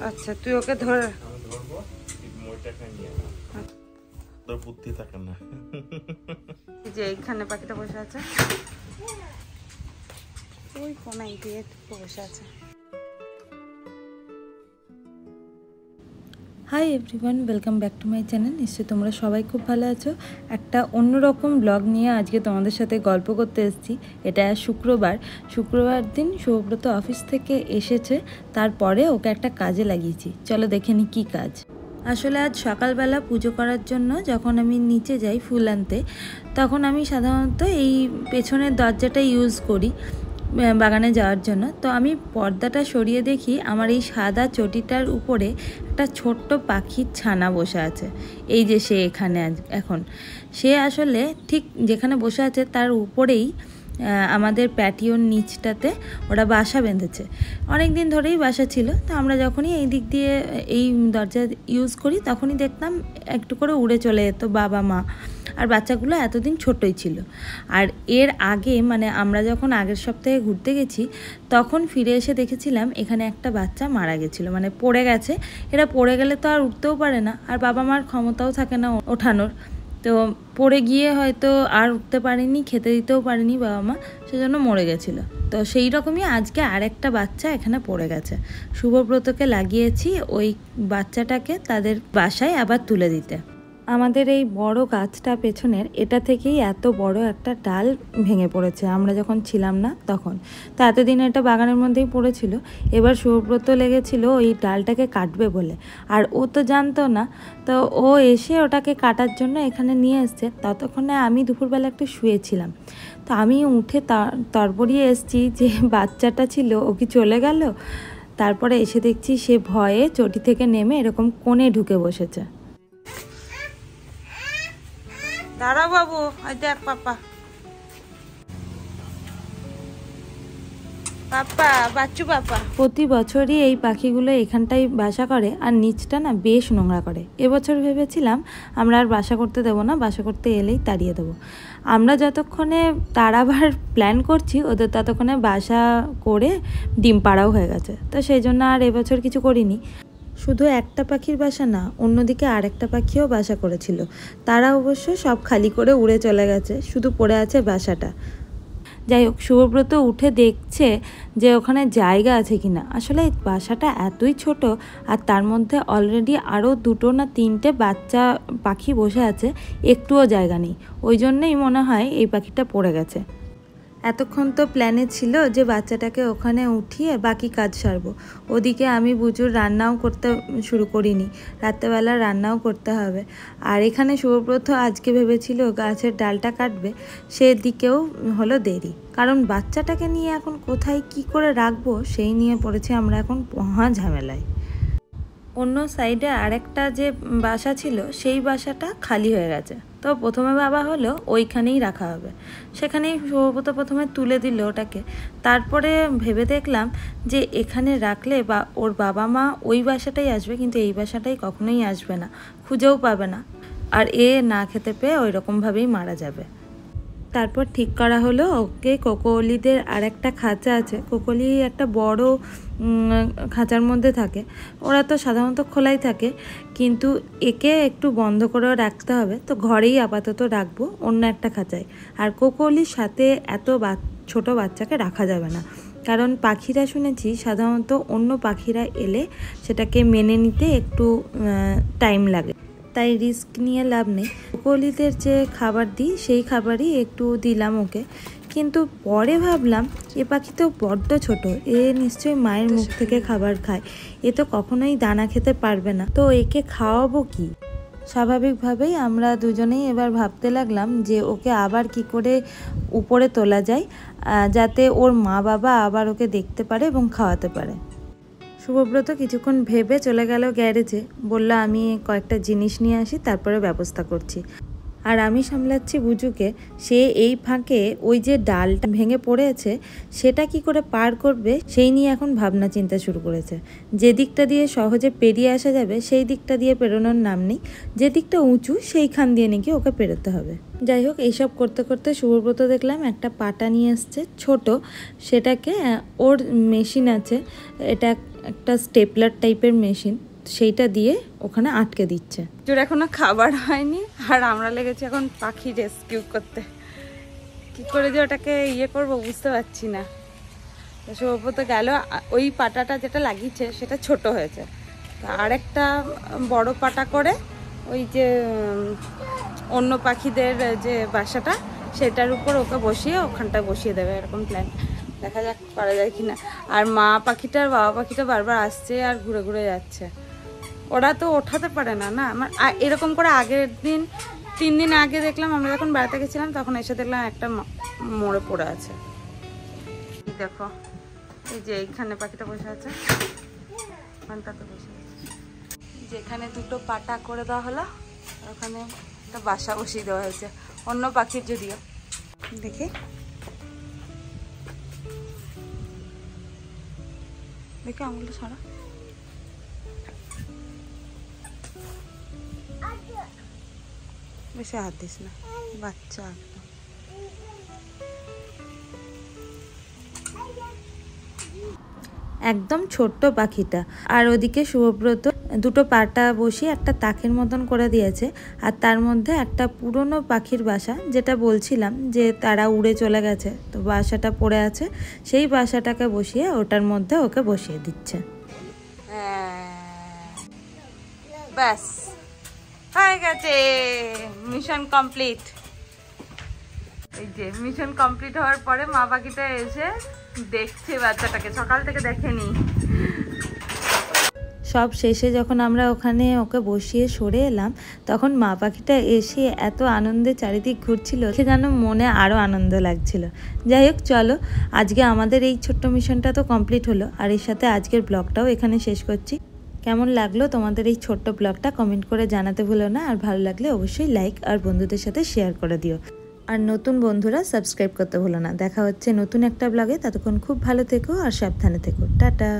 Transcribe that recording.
আচ্ছা তুই ওকে ধর, আমি ধরবো, মইটাকে নিয়ে তোর বুদ্ধি থাকে না। যে এইখানে পাখিটা বসে আছে, ওই কোনায় দিয়ে বসে আছে। Hi everyone, welcome back to my channel. নিশ্চয়ই তোমরা সবাই খুব ভালো আছো। একটা অন্যরকম ব্লগ নিয়ে আজকে তোমাদের সাথে গল্প করতে এসেছি। এটা শুক্রবার দিন শুভব্রত অফিস থেকে এসেছে, তারপরে ওকে একটা কাজে লাগিয়েছি। চলো দেখে নি কী কাজ। আসলে আজ সকালবেলা পুজো করার জন্য যখন আমি নিচে যাই ফুল আনতে, তখন আমি সাধারণত এই পেছনের দরজাটা ইউজ করি বাগানে যাওয়ার জন্য। তো আমি পর্দাটা সরিয়ে দেখি আমার এই সাদা চটিটার উপরে একটা ছোট্ট পাখির ছানা বসে আছে। এই যে সে এখানে এখন সে আসলে ঠিক যেখানে বসে আছে তার উপরেই আমাদের প্যাটিওর নিচটাতে ওরা বাসা বেঁধেছে। অনেক দিন ধরেই বাসা ছিল। তো আমরা যখনই এই দিক দিয়ে এই দরজা ইউজ করি তখনই দেখতাম একটু করে উড়ে চলে যেত বাবা মা, আর বাচ্চাগুলো এতদিন ছোটই ছিল। আর এর আগে মানে আমরা যখন আগের সপ্তাহে ঘুরতে গেছি তখন ফিরে এসে দেখেছিলাম এখানে একটা বাচ্চা মারা গেছিলো, মানে পড়ে গেছে। এরা পড়ে গেলে তো আর উঠতেও পারে না, আর বাবা মার ক্ষমতাও থাকে না ওঠানোর। তো পড়ে গিয়ে হয়তো আর উঠতে পারেনি, খেতে দিতেও পারেনি বাবা মা, সেজন্য মরে গেছিলো। তো সেই রকমই আজকে আরেকটা বাচ্চা এখানে পড়ে গেছে। শুভব্রতকে লাগিয়েছি ওই বাচ্চাটাকে তাদের বাসায় আবার তুলে দিতে। আমাদের এই বড় গাছটা পেছনের, এটা থেকেই এত বড় একটা ডাল ভেঙে পড়েছে আমরা যখন ছিলাম না তখন। তো এতদিন এটা বাগানের মধ্যেই পড়েছিল। এবার শুভব্রত লেগেছিল ওই ডালটাকে কাটবে বলে, আর ও তো জানতো না। তো ও এসে ওটাকে কাটার জন্য এখানে নিয়ে এসছে। ততক্ষণে আমি দুপুরবেলা একটু শুয়েছিলাম। তো আমি উঠে তরবরিয়ে এসছি যে বাচ্চাটা ছিল ও কি চলে গেল। তারপরে এসে দেখছি সে ভয়ে চটি থেকে নেমে এরকম কোণে ঢুকে বসেছে। দাঁড়াও বাবু, ওই দেখ পাপা, পাপা বাচ্চু পাপা। প্রতি বছরই এই পাখিগুলো এখানটায় বাসা করে, আর নিচটা না বেশ নোংরা করে। এবছর ভেবেছিলাম আমরা আর বাসা করতে দেবো না, বাসা করতে এলেই তাড়িয়ে দেবো। আমরা যতক্ষণে তাড়াবার প্ল্যান করছি ওদের ততক্ষণে বাসা করে ডিম পাড়াও হয়ে গেছে। তো সেই জন্য আর এবছর কিছু করিনি। শুধু একটা পাখির বাসা না, অন্যদিকে আরেকটা পাখিও বাসা করেছিল। তারা অবশ্য সব খালি করে উড়ে চলে গেছে, শুধু পড়ে আছে বাসাটা। যাই হোক, শুভব্রত উঠে দেখছে যে ওখানে জায়গা আছে কিনা। আসলে বাসাটা এতই ছোট, আর তার মধ্যে অলরেডি আরও 2 না 3টে বাচ্চা পাখি বসে আছে, একটুও জায়গা নেই। ওই জন্যই মনে হয় এই পাখিটা পড়ে গেছে। এতক্ষণ তো প্ল্যানে ছিল যে বাচ্চাটাকে ওখানে উঠিয়ে বাকি কাজ সারবো। ওদিকে আমি বুজুর রান্নাও করতে শুরু করিনি, রাত্রেবেলা রান্নাও করতে হবে। আর এখানে শুভব্রত আজকে ভেবেছিল গাছের ডালটা কাটবে, সেদিকেও হলো দেরি। কারণ বাচ্চাটাকে নিয়ে এখন কোথায় কি করে রাখবো সেই নিয়ে পড়েছি আমরা এখন মহা ঝামেলায়। অন্য সাইডে আরেকটা যে বাসা ছিল সেই বাসাটা খালি হয়ে গেছে। তো প্রথমে বাবা হলো ওইখানেই রাখা হবে, সেখানেই শুভব্রত প্রথমে তুলে দিল ওটাকে। তারপরে ভেবে দেখলাম যে এখানে রাখলে বা ওর বাবা মা ওই বাসাটাই আসবে, কিন্তু এই বাসাটাই কখনোই আসবে না, খুঁজেও পাবে না, আর এ না খেতে পেয়ে ওই রকমভাবেই মারা যাবে। তারপর ঠিক করা হলো ওকে কোকোলিদের আর একটা খাঁচা আছে, কোকোলি একটা বড় খাঁচার মধ্যে থাকে। ওরা তো সাধারণত খোলাই থাকে, কিন্তু একে একটু বন্ধ করেও রাখতে হবে। তো ঘরেই আপাতত রাখবো, অন্য একটা খাঁচায়। আর কোকোলির সাথে এত ছোট বাচ্চাকে রাখা যাবে না, কারণ পাখিরা শুনেছি সাধারণত অন্য পাখিরা এলে সেটাকে মেনে নিতে একটু টাইম লাগে, তাই রিস্ক নিয়ে লাভ নেই। কোকোলিদের যে খাবার দিই সেই খাবারই একটু দিলাম ওকে। কিন্তু পরে ভাবলাম এ পাখি তো বড্ড ছোট, এ নিশ্চয়ই মায়ের মুখ থেকে খাবার খায়, এ তো কখনোই দানা খেতে পারবে না, তো একে খাওয়াবো কি। স্বাভাবিকভাবেই আমরা দুজনেই এবার ভাবতে লাগলাম যে ওকে আবার কি করে উপরে তোলা যায়, যাতে ওর মা বাবা আবার ওকে দেখতে পারে এবং খাওয়াতে পারে। শুভব্রত কিছুক্ষণ ভেবে চলে গেল গ্যারেজে, বলল আমি কয়েকটা জিনিস নিয়ে আসি তারপরে ব্যবস্থা করছি। আর আমি সামলাচ্ছি বুজুকে। সে এই ফাঁকে ওই যে ডালটা ভেঙে পড়েছে সেটা কি করে পার করবে সেই নিয়ে এখন ভাবনা চিন্তা শুরু করেছে। যে দিকটা দিয়ে সহজে পেরিয়ে আসা যাবে সেই দিকটা দিয়ে পেরোনোর নাম নেই, যে দিকটা উঁচু সেইখান দিয়ে নাকি ওকে পেরোতে হবে। যাই হোক, এইসব করতে করতে শুভব্রত দেখলাম একটা পাটা নিয়ে আসছে ছোট, সেটাকে ওর মেশিন আছে, এটা একটা স্টেপলার টাইপের মেশিন, সেইটা দিয়ে ওখানে আটকে দিচ্ছে। তোর এখনো খাবার হয়নি আর আমরা লেগেছি এখন পাখি রেস্কিউ করতে। কি করে যে ওটাকে করবো বুঝতে পারছি না। শুভব্রত গেল, ওই পাটাটা যেটা লাগিয়েছে সেটা ছোট হয়েছে, আর একটা বড় পাটা করে ওই যে অন্য পাখিদের যে বাসাটা সেটার উপর ওকে বসিয়ে ওখানটায় বসিয়ে দেবে, এরকম প্ল্যান। দেখা যাক করা যায় কিনা। আর মা পাখিটা আর বাবা পাখিটা বারবার আসছে আর ঘুরে ঘুরে যাচ্ছে, ওরা তো ওঠাতে পারে না। না আমার এরকম করে আগের দিন 3 দিন আগে দেখলাম, আমরা যখন বেড়াতে গেছিলাম তখন এসে দেখলাম একটা মরে পড়ে আছে। দেখো এই যে এইখানে পাখিটা বসে আছে, ওখানটাতে বসে আছে, যেখানে দুটো পাটা করে দেওয়া হলো ওখানে একটা বাসা বসিয়ে দেওয়া হয়েছে অন্য পাখির। যদিও দেখি দেখি আঙুলটা ছাড়া, বেশি হাত দিস না, বাচ্চা একদম। একদম ছোট্ট পাখিটা। আর ওদিকে শুভব্রত দুটো পাটা বসিয়ে একটা তাকের মতন করে দিয়েছে, আর তার মধ্যে একটা পুরনো পাখির বাসা, যেটা বলছিলাম যে তারা উড়ে চলে গেছে, তো বাসাটা পড়ে আছে, সেই বাসাটাকে বসিয়ে ওটার মধ্যে ওকে বসিয়ে দিচ্ছে। ব্যাস হয়ে গেছে, মিশন কমপ্লিট। এই যে মিশন কমপ্লিট হওয়ার পরে মা পাখিটা এসে দেখছে বাচ্চাটাকে, সকাল থেকে দেখেনি। সব শেষে যখন আমরা ওখানে ওকে বসিয়ে সরে এলাম তখন মা পাখিটা এসে এত আনন্দে চারিদিক ঘুরছিল, সে যেন মনে আরও আনন্দ লাগছিল। যাই হোক, চলো আজকে আমাদের এই ছোট্ট মিশনটা তো কমপ্লিট হলো, আর এর সাথে আজকের ব্লগটাও এখানে শেষ করছি। কেমন লাগলো তোমাদের এই ছোট্ট ব্লগটা কমেন্ট করে জানাতে ভুলো না, আর ভালো লাগলে অবশ্যই লাইক আর বন্ধুদের সাথে শেয়ার করে দিও। আর নতুন বন্ধুরা সাবস্ক্রাইব করতে ভুলো না। দেখা হচ্ছে নতুন একটা ব্লগে, ততক্ষণ খুব ভালো থেকো আর সাবধানে থেকো। টাটা।